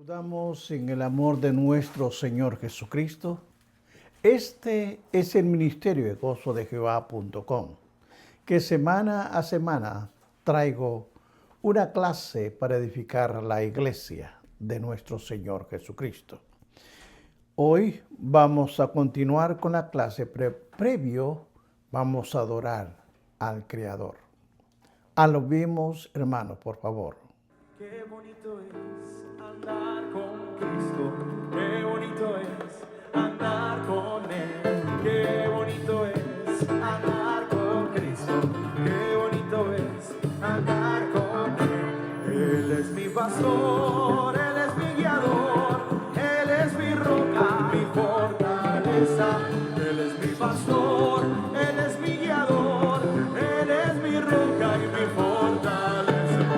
Saludamos en el amor de nuestro Señor Jesucristo. Este es el ministerio de gozodejehova.com, que semana a semana traigo una clase para edificar la iglesia de nuestro Señor Jesucristo. Hoy vamos a continuar con la clase, previo vamos a adorar al Creador. Alabemos, hermanos, por favor. Qué bonito es andar con Cristo, qué bonito es andar con Él, qué bonito es andar con Cristo, qué bonito es andar con Él. Él es mi pastor, Él es mi guiador, Él es mi roca, mi fortaleza, Él es mi pastor, Él es mi guiador, Él es mi roca y mi fortaleza.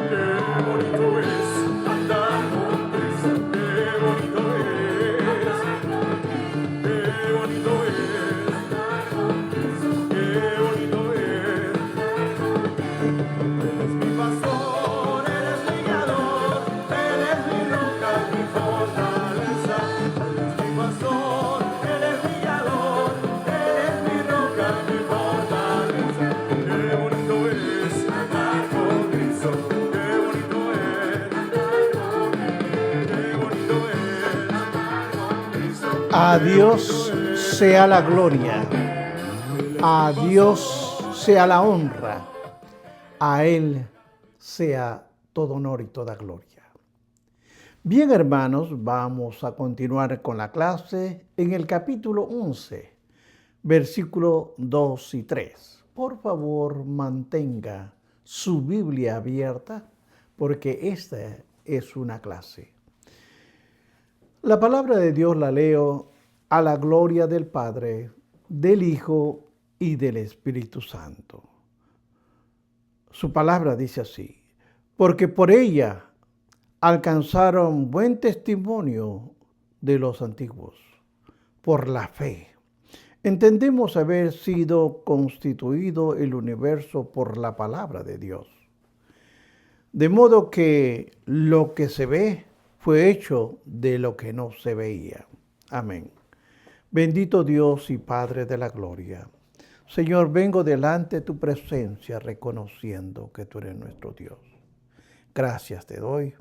Qué bonito es andar con Cristo, qué bonito es, qué bonito es andar con Cristo, qué bonito es. Él es mi pastor, Él es mi guiador, Él es mi roca, mi fortaleza. Él es mi pastor, Él es mi guiador, Él es mi roca, mi fortaleza. Qué bonito es andar con Cristo, qué bonito es andar con Él, qué bonito es andar con Cristo. A Dios sea la gloria, a Dios sea la honra, a Él sea todo honor y toda gloria. Bien, hermanos, vamos a continuar con la clase en el capítulo 11, versículos 2 y 3. Por favor, mantenga su Biblia abierta porque esta es una clase. La palabra de Dios la leo a la gloria del Padre, del Hijo y del Espíritu Santo. Su palabra dice así: porque por ella alcanzaron buen testimonio de los antiguos. Por la fe entendemos haber sido constituido el universo por la palabra de Dios. De modo que lo que se ve fue hecho de lo que no se veía. Amén. Bendito Dios y Padre de la gloria. Señor, vengo delante de tu presencia reconociendo que tú eres nuestro Dios. Gracias te doy.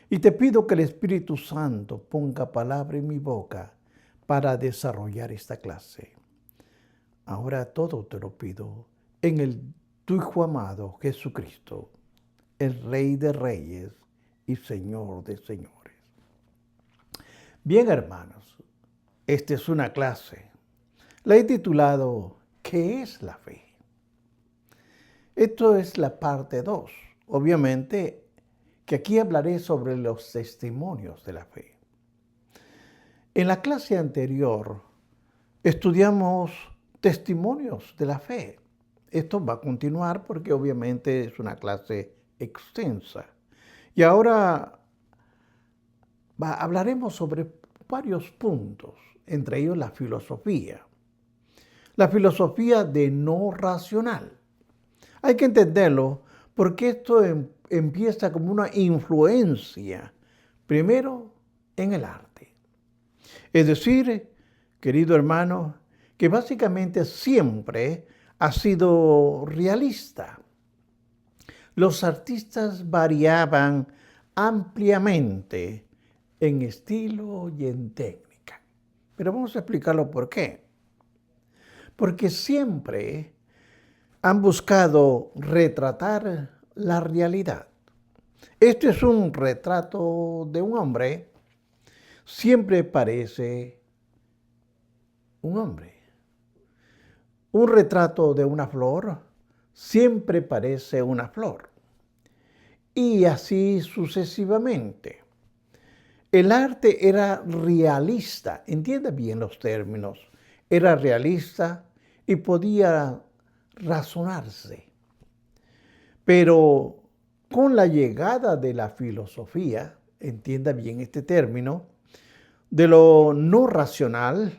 Y te pido que el Espíritu Santo ponga palabra en mi boca para desarrollar esta clase. Ahora todo te lo pido en tu Hijo amado Jesucristo, el Rey de Reyes y Señor de Señores. Bien, hermanos, esta es una clase. La he titulado ¿Qué es la fe? Esto es la parte 2. Obviamente que aquí hablaré sobre los testimonios de la fe. En la clase anterior estudiamos testimonios de la fe. Esto va a continuar porque obviamente es una clase extensa. Y ahora hablaremos sobre varios puntos, entre ellos la filosofía. La filosofía de no racional. Hay que entenderlo porque esto empieza como una influencia, primero en el arte. Es decir, querido hermano, que básicamente siempre ha sido realista. Los artistas variaban ampliamente en estilo y en técnica. Pero vamos a explicarlo por qué. Porque siempre han buscado retratar la realidad. Este es un retrato de un hombre. Siempre parece un hombre. Un retrato de una flor siempre parece una flor. Y así sucesivamente. El arte era realista, entienda bien los términos, era realista y podía razonarse. Pero con la llegada de la filosofía, entienda bien este término, de lo no racional,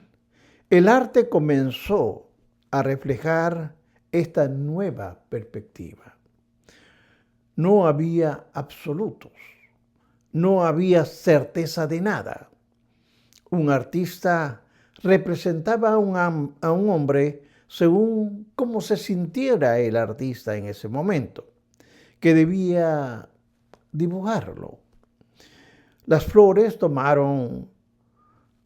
el arte comenzó a reflejar esta nueva perspectiva. No había absolutos. no había certeza de nada. Un artista representaba a un hombre según cómo se sintiera el artista en ese momento, que debía dibujarlo. Las flores tomaron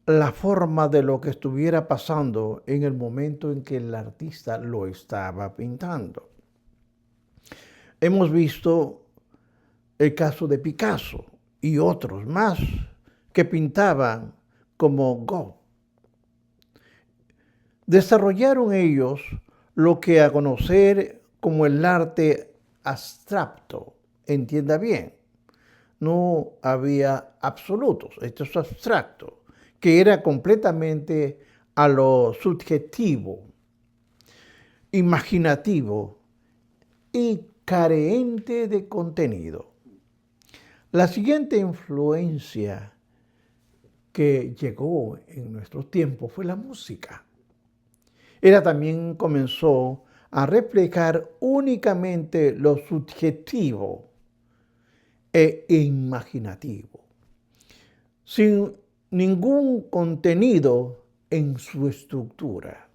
la forma de lo que estuviera pasando en el momento en que el artista lo estaba pintando. Hemos visto el caso de Picasso y otros más que pintaban como Goethe. Desarrollaron ellos lo que a conocer como el arte abstracto. Entienda bien, no había absolutos, esto es abstracto, que era completamente a lo subjetivo, imaginativo y carente de contenido. La siguiente influencia que llegó en nuestros tiempos fue la música. Ella también comenzó a reflejar únicamente lo subjetivo e imaginativo, sin ningún contenido en su estructura,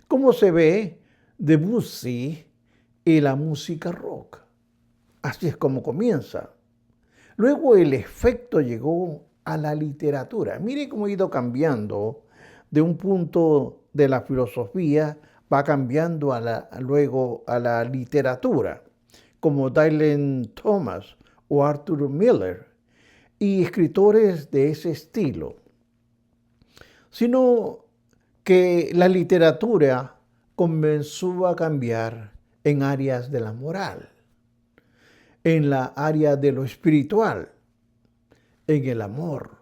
como se ve Debussy y la música rock. Así es como comienza. Luego el efecto llegó a la literatura. Mire cómo ha ido cambiando de un punto de la filosofía, va cambiando luego a la literatura, como Dylan Thomas o Arthur Miller, y escritores de ese estilo. Sino que la literatura comenzó a cambiar en áreas de la moral, en la área de lo espiritual, en el amor,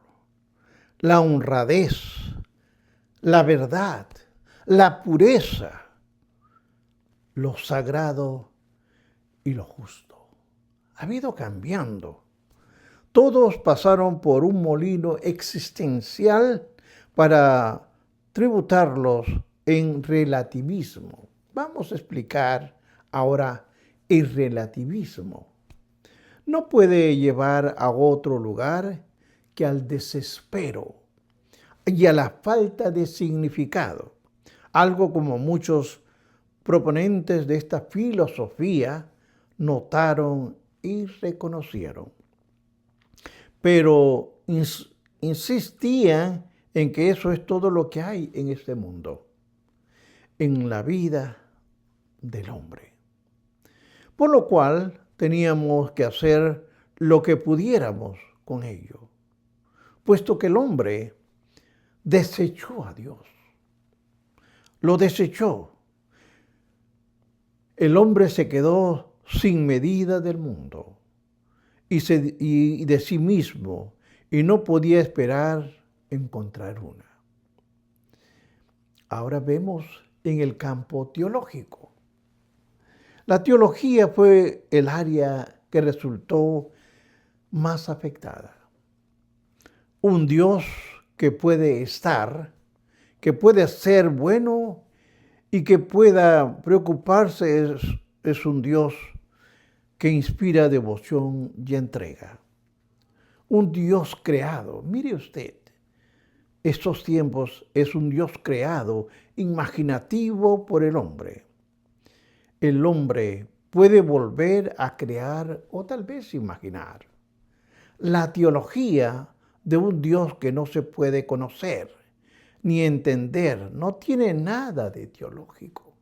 la honradez, la verdad, la pureza, lo sagrado y lo justo. Ha ido cambiando. Todos pasaron por un molino existencial para tributarlos en relativismo. Vamos a explicar ahora el relativismo. No puede llevar a otro lugar que al desespero y a la falta de significado, algo como muchos proponentes de esta filosofía notaron y reconocieron. Pero insistían en que eso es todo lo que hay en este mundo, en la vida del hombre. Por lo cual teníamos que hacer lo que pudiéramos con ello, puesto que el hombre desechó a Dios. Lo desechó. El hombre se quedó sin medida del mundo y de sí mismo, y no podía esperar encontrar una. Ahora vemos en el campo teológico. La teología fue el área que resultó más afectada. Un Dios que puede estar, que puede ser bueno y que pueda preocuparse es un Dios que inspira devoción y entrega. Un Dios creado. Mire usted, estos tiempos es un Dios creado, imaginativo por el hombre. El hombre puede volver a crear o tal vez imaginar. La teología de un Dios que no se puede conocer ni entender no tiene nada de teológico.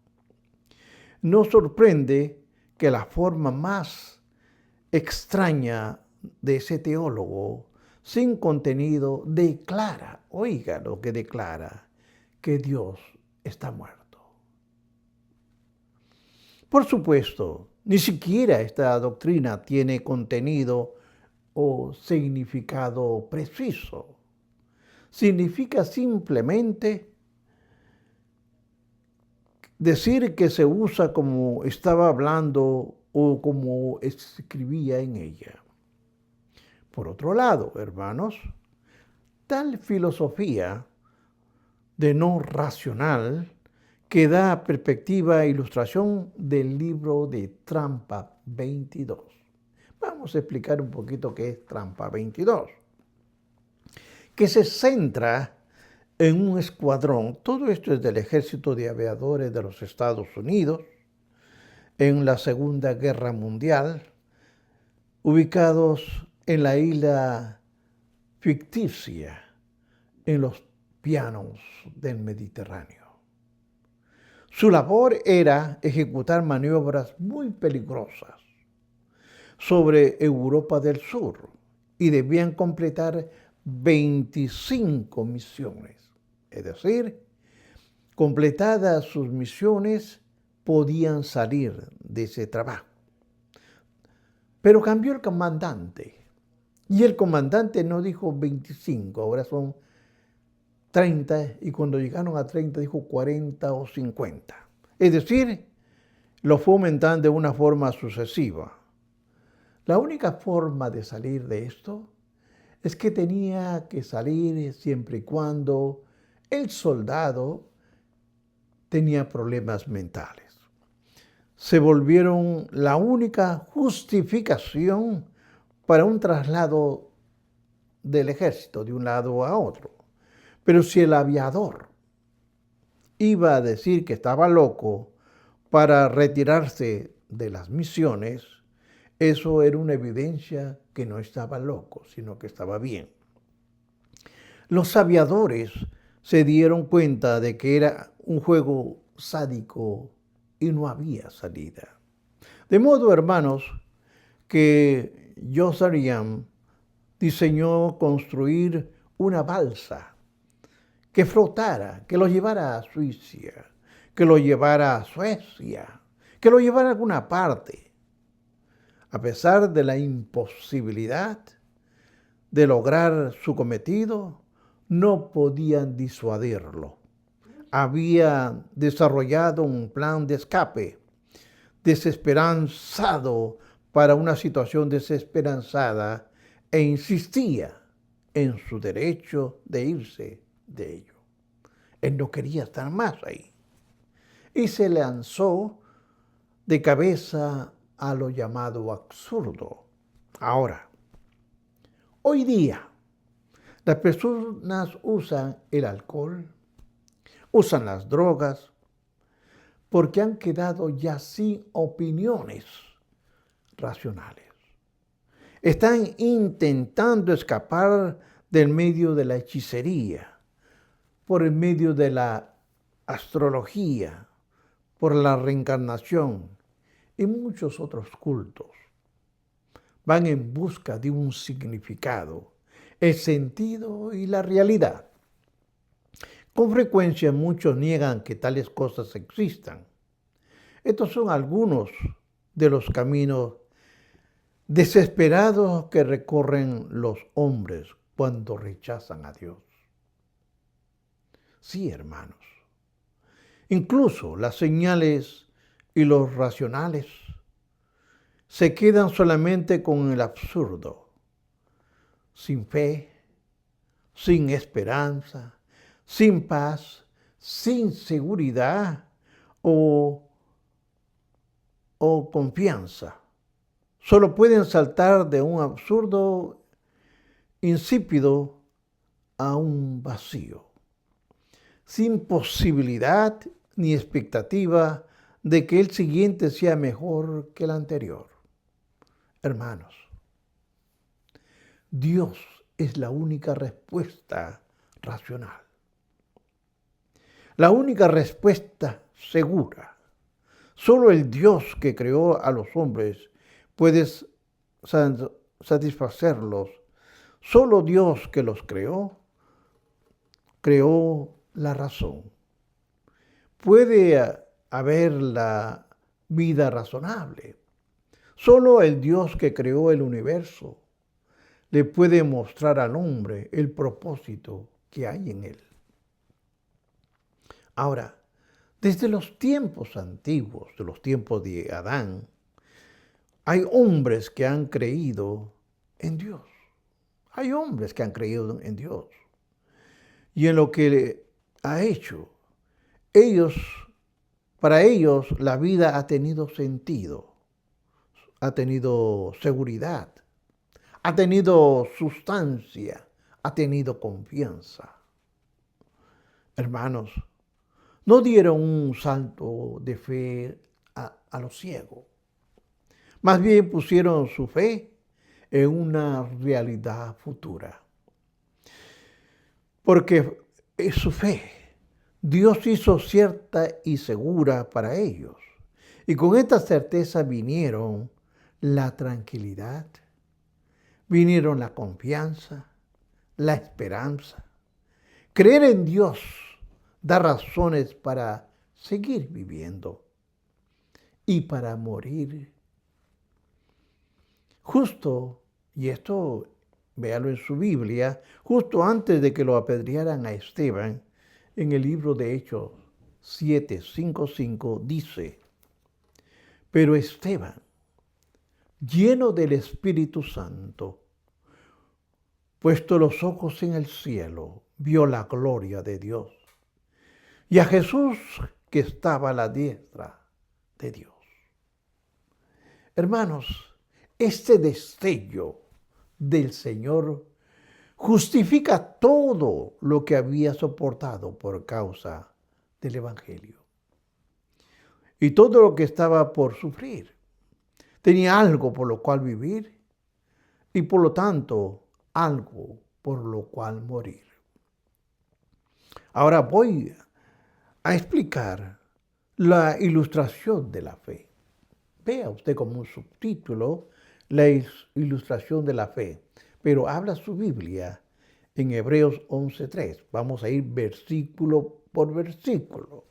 Nos sorprende que la forma más extraña de ese teólogo, sin contenido, declara, oiga lo que declara, que Dios está muerto. Por supuesto, ni siquiera esta doctrina tiene contenido o significado preciso. Significa simplemente decir que se usa como estaba hablando o como escribía en ella. Por otro lado, hermanos, tal filosofía de no racional que da perspectiva e ilustración del libro de Trampa 22. Vamos a explicar un poquito qué es Trampa 22, que se centra en un escuadrón. Todo esto es del Ejército de Aviadores de los Estados Unidos en la Segunda Guerra Mundial, ubicados en la isla ficticia, en los pianos del Mediterráneo. Su labor era ejecutar maniobras muy peligrosas sobre Europa del Sur y debían completar 25 misiones. Es decir, completadas sus misiones, podían salir de ese trabajo. Pero cambió el comandante. Y el comandante no dijo 25, ahora son 30, y cuando llegaron a 30 dijo 40 o 50. Es decir, lo fue aumentando de una forma sucesiva. La única forma de salir de esto es que tenía que salir siempre y cuando el soldado tenía problemas mentales. Se volvieron la única justificación para un traslado del ejército de un lado a otro. Pero si el aviador iba a decir que estaba loco para retirarse de las misiones, eso era una evidencia que no estaba loco, sino que estaba bien. Los aviadores se dieron cuenta de que era un juego sádico y no había salida. De modo, hermanos, que Joseph Young diseñó construir una balsa que flotara, que lo llevara a Suiza, que lo llevara a Suecia, que lo llevara a alguna parte. A pesar de la imposibilidad de lograr su cometido, no podían disuadirlo. Había desarrollado un plan de escape desesperanzado para una situación desesperanzada e insistía en su derecho de irse de ello. Él no quería estar más ahí. Y se lanzó de cabeza a lo llamado absurdo. Ahora, hoy día, las personas usan el alcohol, usan las drogas, porque han quedado ya sin opiniones racionales. Están intentando escapar del medio de la hechicería, por el medio de la astrología, por la reencarnación y muchos otros cultos. Van en busca de un significado, el sentido y la realidad. Con frecuencia muchos niegan que tales cosas existan. Estos son algunos de los caminos desesperados que recorren los hombres cuando rechazan a Dios. Sí, hermanos. Incluso las señales y los racionales se quedan solamente con el absurdo, sin fe, sin esperanza, sin paz, sin seguridad o confianza. Solo pueden saltar de un absurdo insípido a un vacío, sin posibilidad ni expectativa de que el siguiente sea mejor que el anterior. Hermanos, Dios es la única respuesta racional, la única respuesta segura. Solo el Dios que creó a los hombres puede satisfacerlos. Solo Dios que los creó la razón. Puede haber la vida razonable. Solo el Dios que creó el universo le puede mostrar al hombre el propósito que hay en él. Ahora, desde los tiempos antiguos, de los tiempos de Adán, hay hombres que han creído en Dios. Hay hombres que han creído en Dios. Y en lo que ha hecho, para ellos la vida ha tenido sentido. ha tenido seguridad, ha tenido sustancia, ha tenido confianza. Hermanos, no dieron un salto de fe a los ciegos. Más bien pusieron su fe en una realidad futura. Porque es su fe. Dios hizo cierta y segura para ellos. Y con esta certeza vinieron la tranquilidad, vinieron la confianza, la esperanza. Creer en Dios da razones para seguir viviendo y para morir. Justo, y esto véalo en su Biblia, justo antes de que lo apedrearan a Esteban, en el libro de Hechos 7:5 dice: pero Esteban, lleno del Espíritu Santo, puesto los ojos en el cielo, vio la gloria de Dios y a Jesús que estaba a la diestra de Dios. Hermanos, este destello del Señor justifica todo lo que había soportado por causa del Evangelio y todo lo que estaba por sufrir. Tenía algo por lo cual vivir y por lo tanto algo por lo cual morir. Ahora voy a explicar la ilustración de la fe. Vea usted como un subtítulo la ilustración de la fe, pero habla su Biblia en Hebreos 11:3. Vamos a ir versículo por versículo.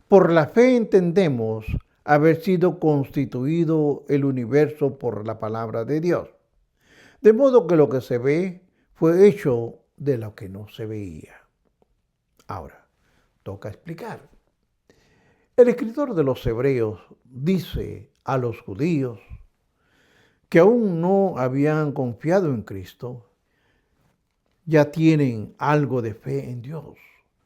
Por la fe entendemos haber sido constituido el universo por la palabra de Dios, de modo que lo que se ve fue hecho de lo que no se veía. Ahora, toca explicar. El escritor de los Hebreos dice a los judíos que aún no habían confiado en Cristo, ya tienen algo de fe en Dios.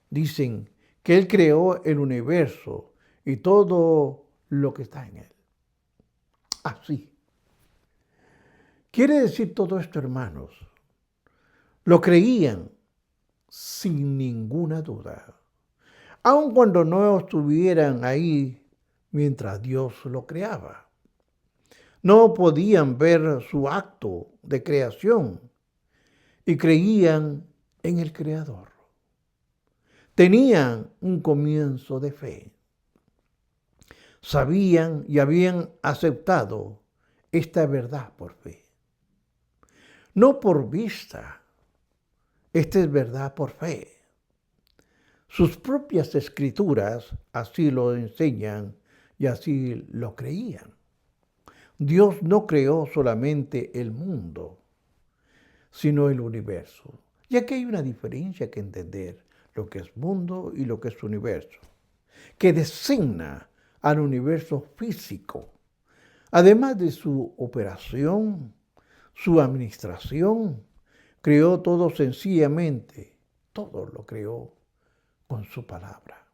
Dicen que Él creó el universo y todo lo que está en Él. Así. Quiere decir todo esto, hermanos. Lo creían sin ninguna duda, aun cuando no estuvieran ahí mientras Dios lo creaba. No podían ver su acto de creación y creían en el Creador. Tenían un comienzo de fe. Sabían y habían aceptado esta verdad por fe. No por vista. Esta es verdad por fe. Sus propias escrituras así lo enseñan y así lo creían. Dios no creó solamente el mundo, sino el universo. Y aquí hay una diferencia que entender, lo que es mundo y lo que es universo, que designa al universo físico, además de su operación, su administración. Creó todo sencillamente, todo lo creó con su palabra.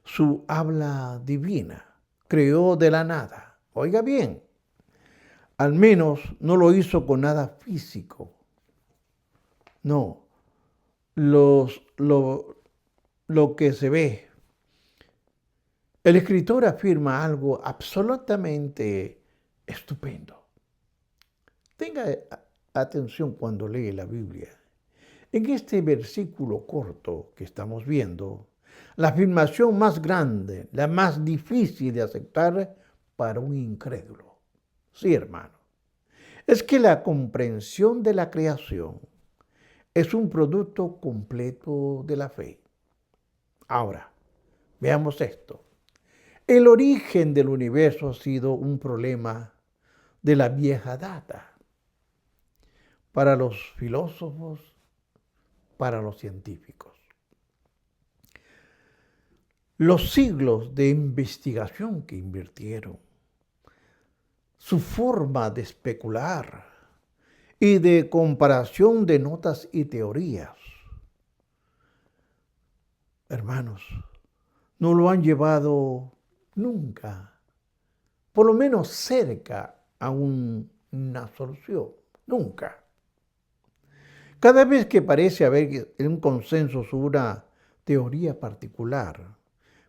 Su habla divina creó de la nada. Oiga bien, al menos no lo hizo con nada físico. No, lo que se ve. El escritor afirma algo absolutamente estupendo. Tenga atención cuando lee la Biblia. En este versículo corto que estamos viendo, la afirmación más grande, la más difícil de aceptar para un incrédulo. Sí, hermano. Es que la comprensión de la creación es un producto completo de la fe. Ahora, veamos esto. El origen del universo ha sido un problema de la vieja data para los filósofos, para los científicos. Los siglos de investigación que invirtieron, su forma de especular y de comparación de notas y teorías, hermanos, no lo han llevado nunca por lo menos cerca a una solución. Nunca. Cada vez que parece haber un consenso sobre una teoría particular,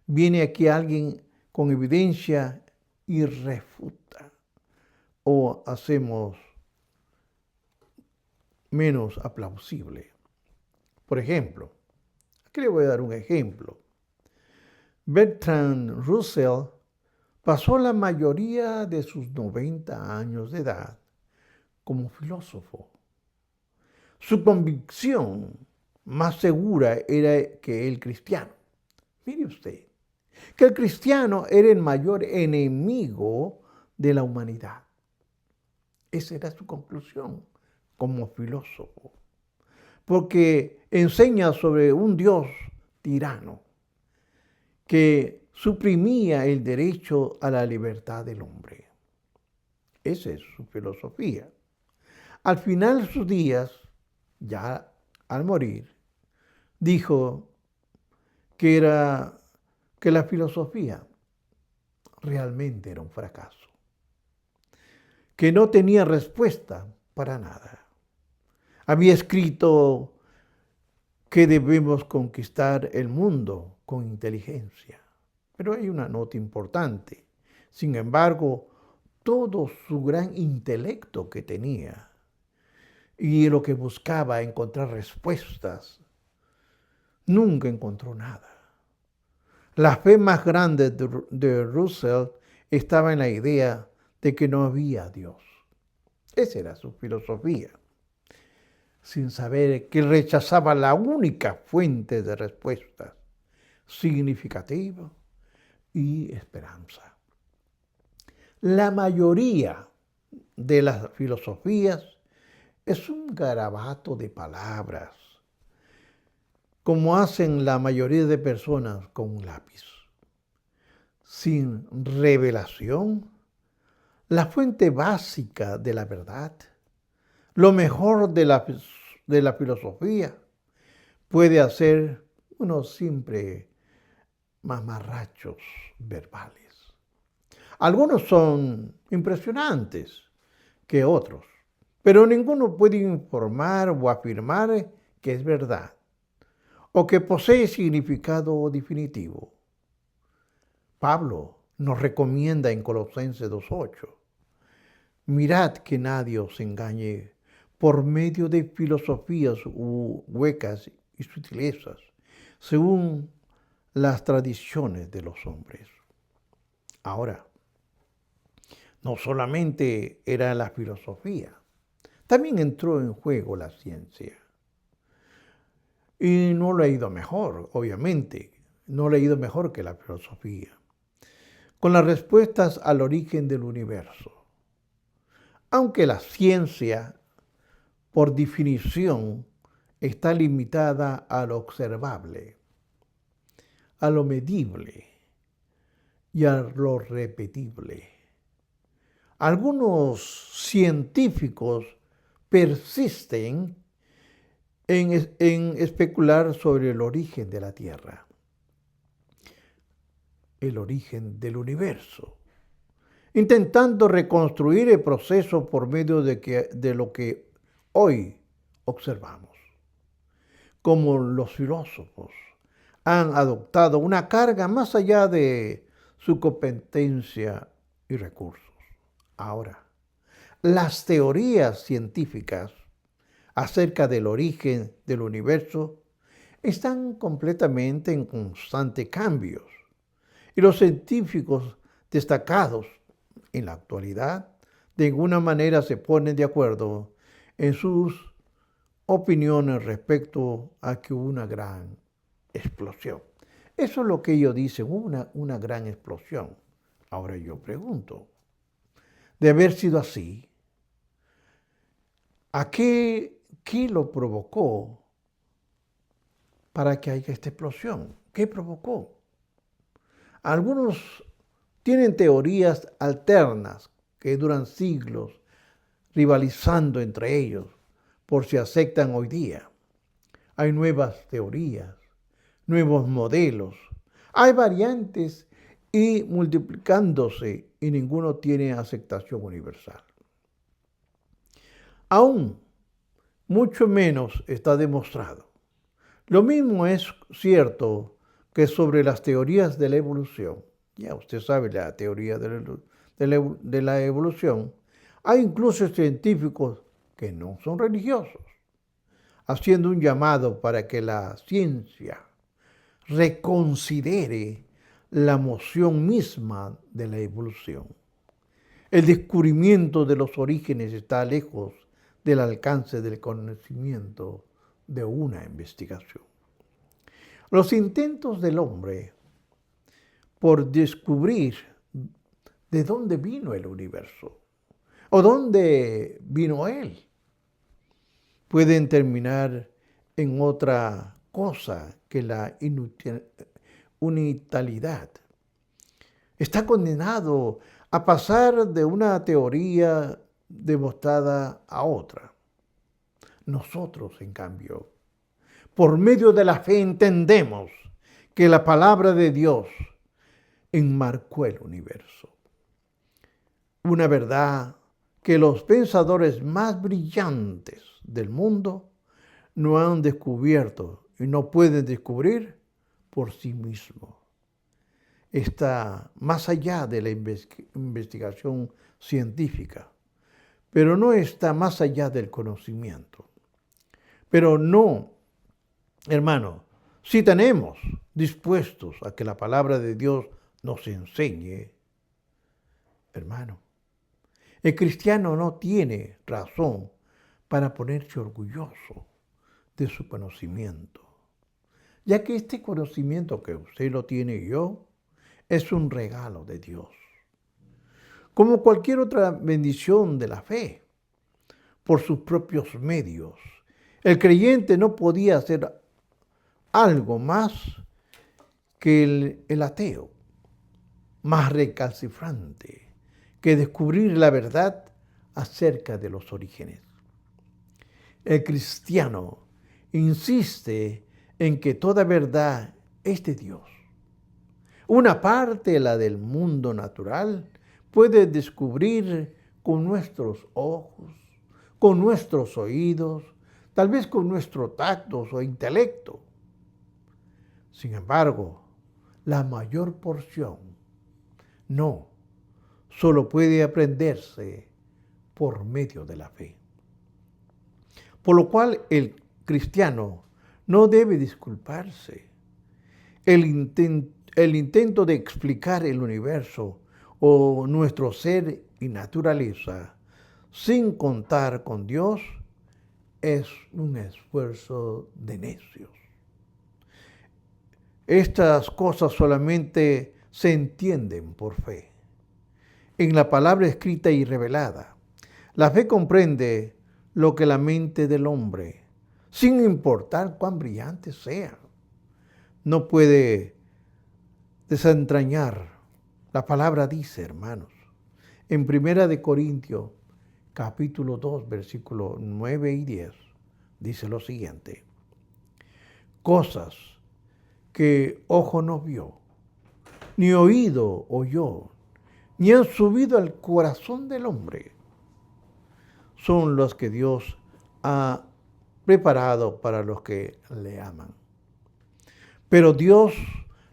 viene aquí alguien con evidencia y refuta, o hacemos menos aplausible. Por ejemplo, aquí le voy a dar un ejemplo. Bertrand Russell pasó la mayoría de sus 90 años de edad como filósofo. Su convicción más segura era que el cristiano, mire usted, que el cristiano era el mayor enemigo de la humanidad. Esa era su conclusión como filósofo, porque enseña sobre un Dios tirano que suprimía el derecho a la libertad del hombre. Esa es su filosofía. Al final de sus días, ya al morir, dijo que la filosofía realmente era un fracaso, que no tenía respuesta para nada. Había escrito que debemos conquistar el mundo con inteligencia. Pero hay una nota importante. Sin embargo, todo su gran intelecto que tenía y lo que buscaba encontrar respuestas, nunca encontró nada. La fe más grande de Russell estaba en la idea de que no había Dios. Esa era su filosofía, sin saber que rechazaba la única fuente de respuestas significativa y esperanza. La mayoría de las filosofías es un garabato de palabras, como hacen la mayoría de personas con un lápiz. Sin revelación, la fuente básica de la verdad, lo mejor de la filosofía, puede hacer unos simples mamarrachos verbales. Algunos son impresionantes que otros, pero ninguno puede informar o afirmar que es verdad o que posee significado definitivo. Pablo nos recomienda en Colosenses 2:8, mirad que nadie os engañe por medio de filosofías huecas y sutilezas, según las tradiciones de los hombres. Ahora, no solamente era la filosofía, también entró en juego la ciencia. Y no le ha ido mejor, obviamente, no le ha ido mejor que la filosofía. Con las respuestas al origen del universo. Aunque la ciencia, por definición, está limitada a lo observable, a lo medible y a lo repetible. Algunos científicos persisten en especular sobre el origen de la Tierra, el origen del universo, intentando reconstruir el proceso por medio de lo que hoy observamos. Como los filósofos han adoptado una carga más allá de su competencia y recursos. Ahora, las teorías científicas acerca del origen del universo están completamente en constantes cambios y los científicos destacados en la actualidad de alguna manera se ponen de acuerdo en sus opiniones respecto a que hubo una gran explosión. Eso es lo que ellos dicen, una gran explosión. Ahora yo pregunto, de haber sido así, ¿a qué lo provocó para que haya esta explosión? ¿Qué provocó? Algunos tienen teorías alternas que duran siglos rivalizando entre ellos por si aceptan hoy día. Hay nuevas teorías, nuevos modelos, hay variantes y multiplicándose, y ninguno tiene aceptación universal. Aún mucho menos está demostrado. Lo mismo es cierto que sobre las teorías de la evolución. Ya usted sabe la teoría de la evolución. Hay incluso científicos que no son religiosos, haciendo un llamado para que la ciencia reconsidere la moción misma de la evolución. El descubrimiento de los orígenes está lejos del alcance del conocimiento de una investigación. Los intentos del hombre por descubrir de dónde vino el universo o dónde vino él pueden terminar en otra cosa que la unitalidad. Está condenado a pasar de una teoría demostrada a otra. Nosotros, en cambio, por medio de la fe entendemos que la palabra de Dios enmarcó el universo. Una verdad que los pensadores más brillantes del mundo no han descubierto y no pueden descubrir por sí mismos. Está más allá de la investigación científica, pero no está más allá del conocimiento. Pero no, hermano, si tenemos dispuestos a que la palabra de Dios nos enseñe, hermano, el cristiano no tiene razón para ponerse orgulloso de su conocimiento, ya que este conocimiento que usted lo tiene y yo es un regalo de Dios, como cualquier otra bendición de la fe, por sus propios medios. El creyente no podía hacer algo más que el ateo, más recalcitrante, que descubrir la verdad acerca de los orígenes. El cristiano insiste en que toda verdad es de Dios. Una parte, la del mundo natural, puede descubrir con nuestros ojos, con nuestros oídos, tal vez con nuestro tacto o intelecto. Sin embargo, la mayor porción no, solo puede aprenderse por medio de la fe. Por lo cual el cristiano no debe disculparse. El intento de explicar el universo o nuestro ser y naturaleza sin contar con Dios es un esfuerzo de necios. Estas cosas solamente se entienden por fe. En la palabra escrita y revelada, la fe comprende lo que la mente del hombre, sin importar cuán brillante sea, no puede desentrañar. La palabra dice, hermanos, en 1 Corintios, capítulo 2, versículos 9 y 10, dice lo siguiente: cosas que ojo no vio, ni oído oyó, ni han subido al corazón del hombre, son los que Dios ha preparado para los que le aman. Pero Dios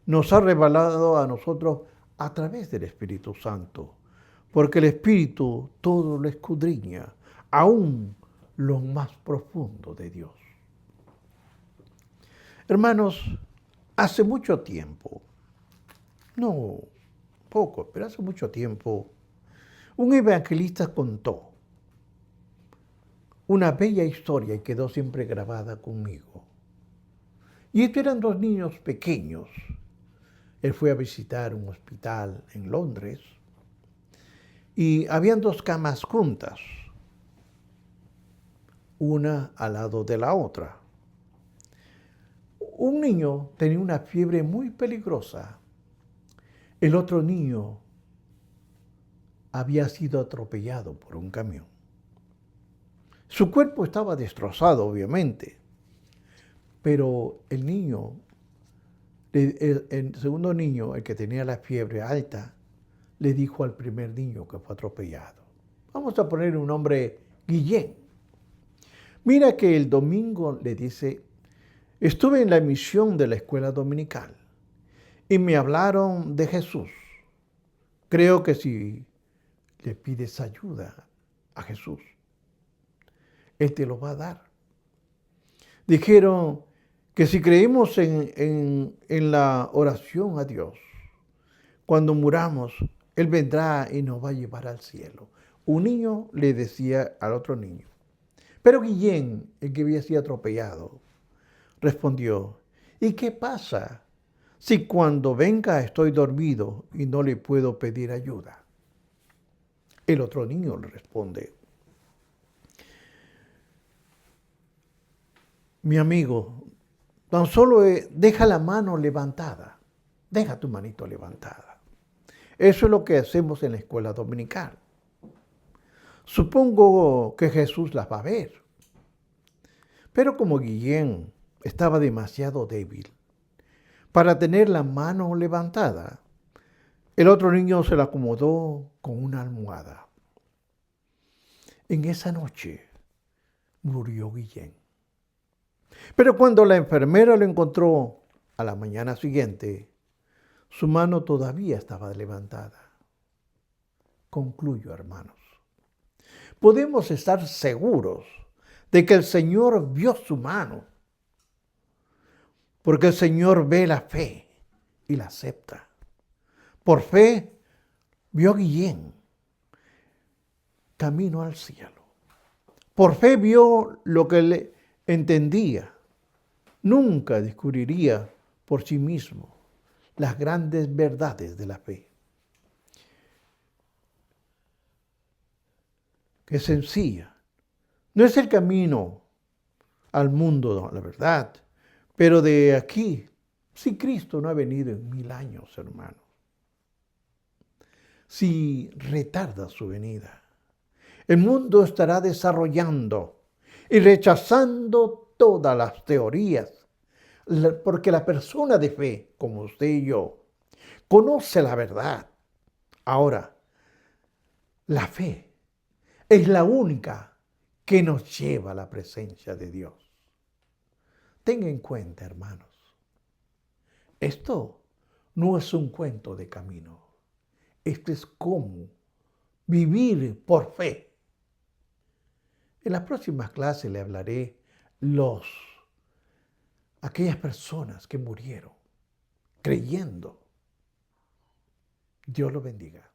nos ha revelado a nosotros a través del Espíritu Santo, porque el Espíritu todo lo escudriña, aún lo más profundo de Dios. Hermanos, hace mucho tiempo, no poco, pero hace mucho tiempo, un evangelista contó una bella historia y quedó siempre grabada conmigo. Y estos eran dos niños pequeños. Él fue a visitar un hospital en Londres y habían dos camas juntas, una al lado de la otra. Un niño tenía una fiebre muy peligrosa. El otro niño había sido atropellado por un camión. Su cuerpo estaba destrozado, obviamente, pero el niño El segundo niño, el que tenía la fiebre alta, le dijo al primer niño que fue atropellado: vamos a poner un nombre, Guillén. Mira que el domingo le dice: estuve en la emisión de la escuela dominical y me hablaron de Jesús. Creo que si le pides ayuda a Jesús, Él te lo va a dar. Dijeron que si creemos en la oración a Dios, cuando muramos, Él vendrá y nos va a llevar al cielo. Un niño le decía al otro niño. Pero Guillén, el que había sido atropellado, respondió: ¿y qué pasa si cuando venga estoy dormido y no le puedo pedir ayuda? El otro niño le responde: mi amigo, tan solo deja la mano levantada, deja tu manito levantada. Eso es lo que hacemos en la escuela dominical. Supongo que Jesús las va a ver. Pero como Guillén estaba demasiado débil para tener la mano levantada, el otro niño se la acomodó con una almohada. En esa noche murió Guillén. Pero cuando la enfermera lo encontró a la mañana siguiente, su mano todavía estaba levantada. Concluyo, hermanos, podemos estar seguros de que el Señor vio su mano, porque el Señor ve la fe y la acepta. Por fe vio a Guillén camino al cielo. Por fe vio lo que le entendía. Nunca descubriría por sí mismo las grandes verdades de la fe. Que es sencilla. No es el camino al mundo, la verdad. Pero de aquí, si Cristo no ha venido en 1000 años, hermanos, si retarda su venida, el mundo estará desarrollando y rechazando todas las teorías, porque la persona de fe, como usted y yo, conoce la verdad. Ahora, la fe es la única que nos lleva a la presencia de Dios. Tenga en cuenta, hermanos, esto no es un cuento de camino. Esto es cómo vivir por fe. En las próximas clases le hablaré aquellas personas que murieron creyendo. Dios los bendiga.